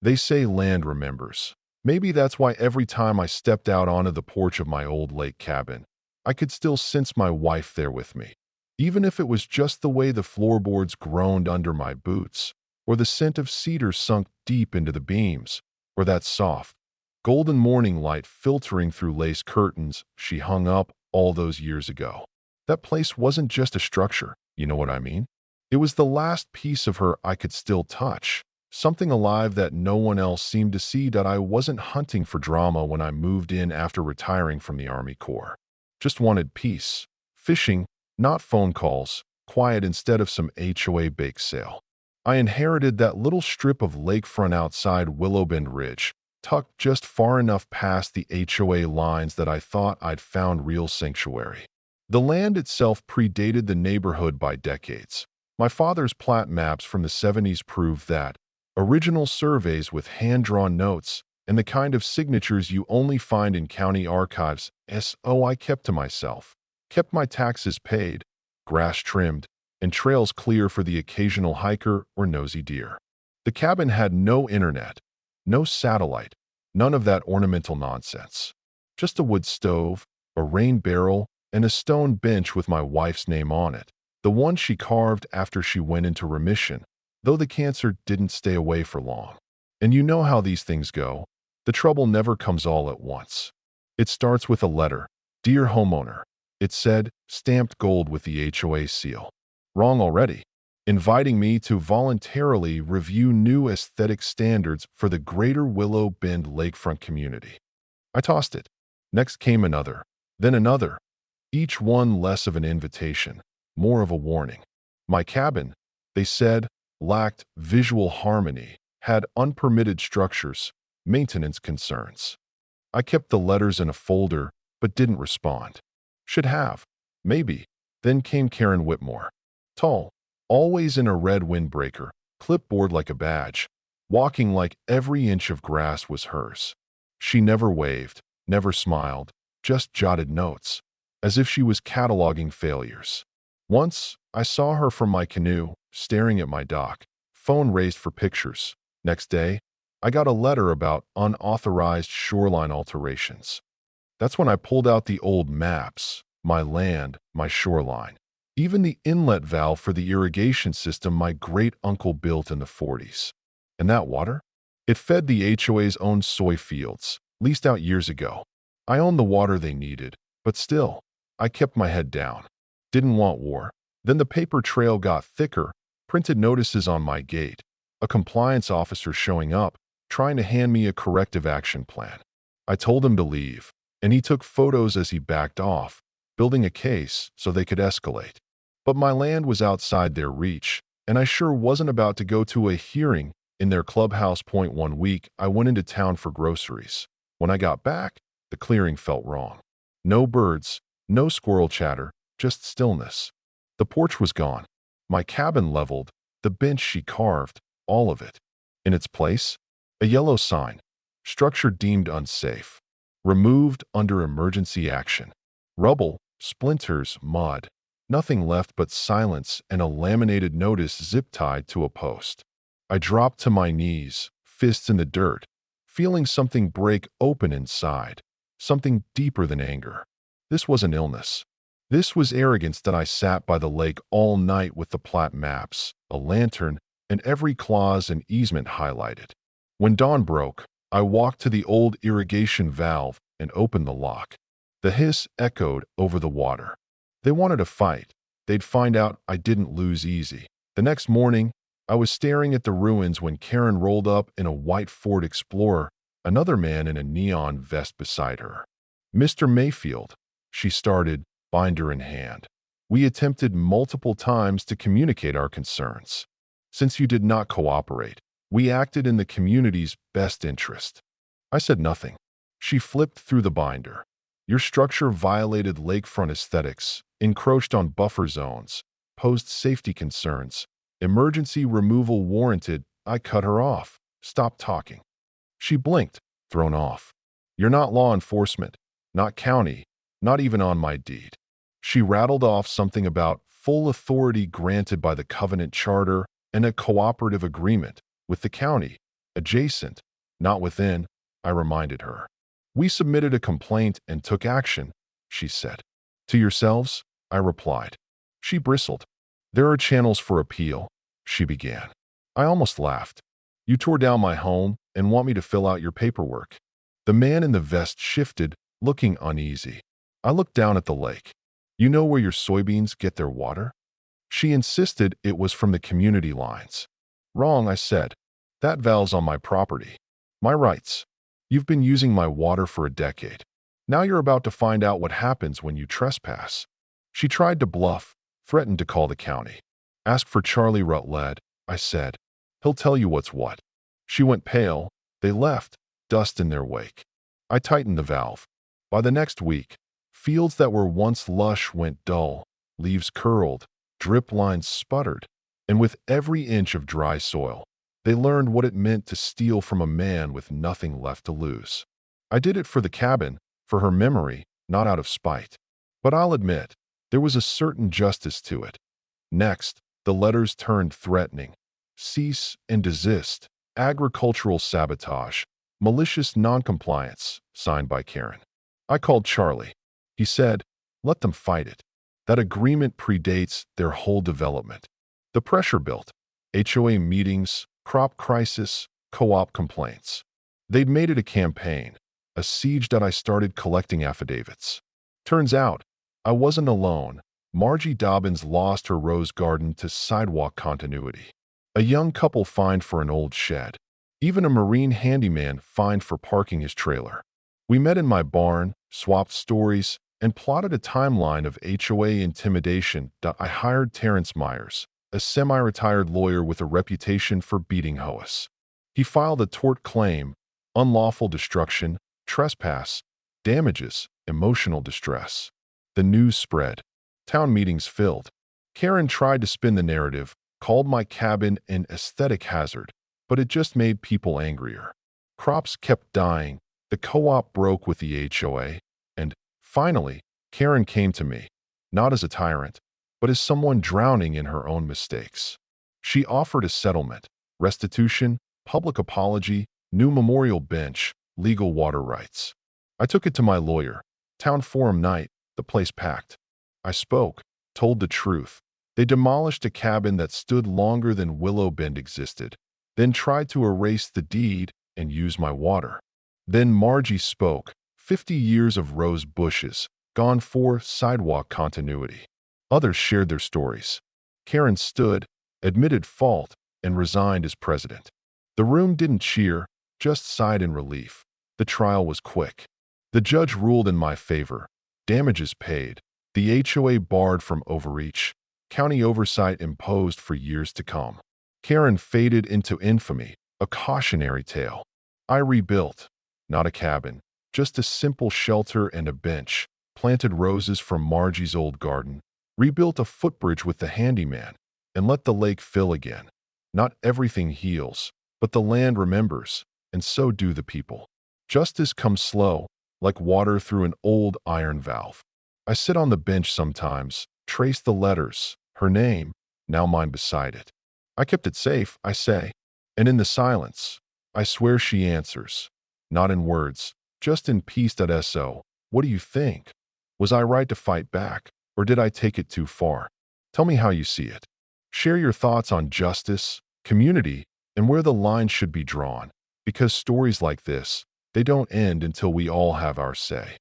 They say land remembers. Maybe that's why every time I stepped out onto the porch of my old lake cabin, I could still sense my wife there with me. Even if it was just the way the floorboards groaned under my boots, or the scent of cedar sunk deep into the beams, or that soft, golden morning light filtering through lace curtains she hung up all those years ago. That place wasn't just a structure, you know what I mean? It was the last piece of her I could still touch. Something alive that no one else seemed to see. That I wasn't hunting for drama when I moved in after retiring from the Army Corps. Just wanted peace. Fishing, not phone calls, quiet instead of some HOA bake sale. I inherited that little strip of lakefront outside Willowbend Ridge, tucked just far enough past the HOA lines that I thought I'd found real sanctuary. The land itself predated the neighborhood by decades. My father's plat maps from the 70s proved that. Original surveys with hand-drawn notes and the kind of signatures you only find in county archives. I kept to myself. Kept my taxes paid, grass trimmed, and trails clear for the occasional hiker or nosy deer. The cabin had no internet, no satellite, none of that ornamental nonsense. Just a wood stove, a rain barrel, and a stone bench with my wife's name on it, the one she carved after she went into remission, though the cancer didn't stay away for long. And you know how these things go. The trouble never comes all at once. It starts with a letter. Dear homeowner, it said, stamped gold with the HOA seal. Wrong already. Inviting me to voluntarily review new aesthetic standards for the greater Willow Bend lakefront community. I tossed it. Next came another, then another. Each one less of an invitation, more of a warning. My cabin, they said, lacked visual harmony, had unpermitted structures, maintenance concerns. I kept the letters in a folder, but didn't respond. Should have. Maybe. Then came Karen Whitmore. Tall, always in a red windbreaker, clipboard like a badge, walking like every inch of grass was hers. She never waved, never smiled, just jotted notes, as if she was cataloging failures. Once, I saw her from my canoe, staring at my dock, phone raised for pictures. Next day, I got a letter about unauthorized shoreline alterations. That's when I pulled out the old maps, my land, my shoreline. Even the inlet valve for the irrigation system my great-uncle built in the 40s. And that water? It fed the HOA's own soy fields, leased out years ago. I owned the water they needed, but still, I kept my head down. Didn't want war. Then the paper trail got thicker, printed notices on my gate, a compliance officer showing up, trying to hand me a corrective action plan. I told him to leave, and he took photos as he backed off, building a case so they could escalate. But my land was outside their reach, and I sure wasn't about to go to a hearing in their clubhouse. One week, I went into town for groceries. When I got back, the clearing felt wrong. No birds, no squirrel chatter, just stillness. The porch was gone. My cabin leveled, the bench she carved, all of it. In its place, a yellow sign, structure deemed unsafe, removed under emergency action. Rubble, splinters, mud. Nothing left but silence and a laminated notice zip-tied to a post. I dropped to my knees, fists in the dirt, feeling something break open inside, something deeper than anger. This wasn't illness. This was arrogance. That I sat by the lake all night with the plat maps, a lantern, and every clause and easement highlighted. When dawn broke, I walked to the old irrigation valve and opened the lock. The hiss echoed over the water. They wanted a fight. They'd find out I didn't lose easy. The next morning, I was staring at the ruins when Karen rolled up in a white Ford Explorer, another man in a neon vest beside her. Mr. Mayfield, she started, binder in hand. We attempted multiple times to communicate our concerns. Since you did not cooperate, we acted in the community's best interest. I said nothing. She flipped through the binder. Your structure violated lakefront aesthetics, encroached on buffer zones, posed safety concerns, emergency removal warranted. I cut her off. Stop talking. She blinked, thrown off. You're not law enforcement, not county, not even on my deed. She rattled off something about full authority granted by the Covenant Charter and a cooperative agreement with the county, Adjacent, not within, I reminded her. We submitted a complaint and took action, she said. To yourselves? I replied. She bristled. There are channels for appeal, she began. I almost laughed. You tore down my home and want me to fill out your paperwork. The man in the vest shifted, looking uneasy. I looked down at the lake. You know where your soybeans get their water? She insisted it was from the community lines. Wrong, I said. That valve's on my property. My rights. You've been using my water for a decade. Now you're about to find out what happens when you trespass. She tried to bluff, threatened to call the county. Ask for Charlie Rutledge, I said. He'll tell you what's what. She went pale. They left, dust in their wake. I tightened the valve. By the next week, fields that were once lush went dull, leaves curled, drip lines sputtered, and with every inch of dry soil, they learned what it meant to steal from a man with nothing left to lose. I did it for the cabin, for her memory, not out of spite. But I'll admit, there was a certain justice to it. Next, the letters turned threatening. Cease and desist, agricultural sabotage, malicious noncompliance, signed by Karen. I called Charlie. He said, let them fight it. That agreement predates their whole development. The pressure built. HOA meetings, crop crisis, co-op complaints. They'd made it a campaign, a siege that I started collecting affidavits. Turns out, I wasn't alone. Margie Dobbins lost her rose garden to sidewalk continuity. A young couple fined for an old shed. Even a marine handyman fined for parking his trailer. We met in my barn, swapped stories, and plotted a timeline of HOA intimidation. I hired Terrence Myers, a semi-retired lawyer with a reputation for beating HOAs. He filed a tort claim, unlawful destruction, trespass, damages, emotional distress. The news spread. Town meetings filled. Karen tried to spin the narrative, called my cabin an aesthetic hazard, but it just made people angrier. Crops kept dying, the co-op broke with the HOA, and, finally, Karen came to me, not as a tyrant, but as someone drowning in her own mistakes. She offered a settlement, restitution, public apology, new memorial bench, legal water rights. I took it to my lawyer. Town forum night, the place packed. I spoke, told the truth. They demolished a cabin that stood longer than Willow Bend existed, then tried to erase the deed and use my water. Then Margie spoke, 50 years of rose bushes, gone for sidewalk continuity. Others shared their stories. Karen stood, admitted fault, and resigned as president. The room didn't cheer, just sighed in relief. The trial was quick. The judge ruled in my favor. Damages paid. The HOA barred from overreach. County oversight imposed for years to come. Karen faded into infamy, a cautionary tale. I rebuilt. Not a cabin, just a simple shelter and a bench, planted roses from Margie's old garden, rebuilt a footbridge with the handyman, and let the lake fill again. Not everything heals, but the land remembers, and so do the people. Justice comes slow, like water through an old iron valve. I sit on the bench sometimes, trace the letters, her name, now mine beside it. I kept it safe, I say, and in the silence, I swear she answers. Not in words, just in peace.so. What do you think? Was I right to fight back, or did I take it too far? Tell me how you see it. Share your thoughts on justice, community, and where the line should be drawn, because stories like this, they don't end until we all have our say.